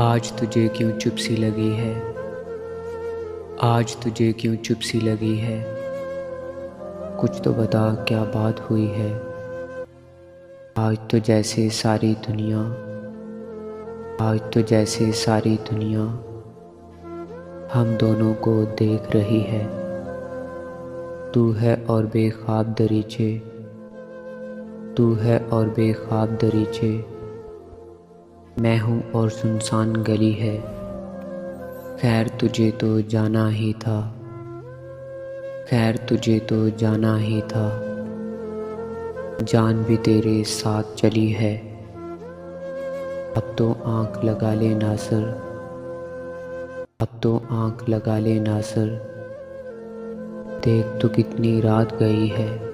आज तुझे क्यों चुप सी लगी है। आज तुझे क्यों चुप सी लगी है। कुछ तो बता क्या बात हुई है। आज तो जैसे सारी दुनिया आज तो जैसे सारी दुनिया हम दोनों को देख रही है। तू है और बेख्वाब दरीचे तू है और बेख्वाब दरीचे मैं हूँ और सुनसान गली है। खैर तुझे तो जाना ही था खैर तुझे तो जाना ही था। जान भी तेरे साथ चली है। अब तो आँख लगा ले नासर अब तो आँख लगा ले नासर। देख तो कितनी रात गई है।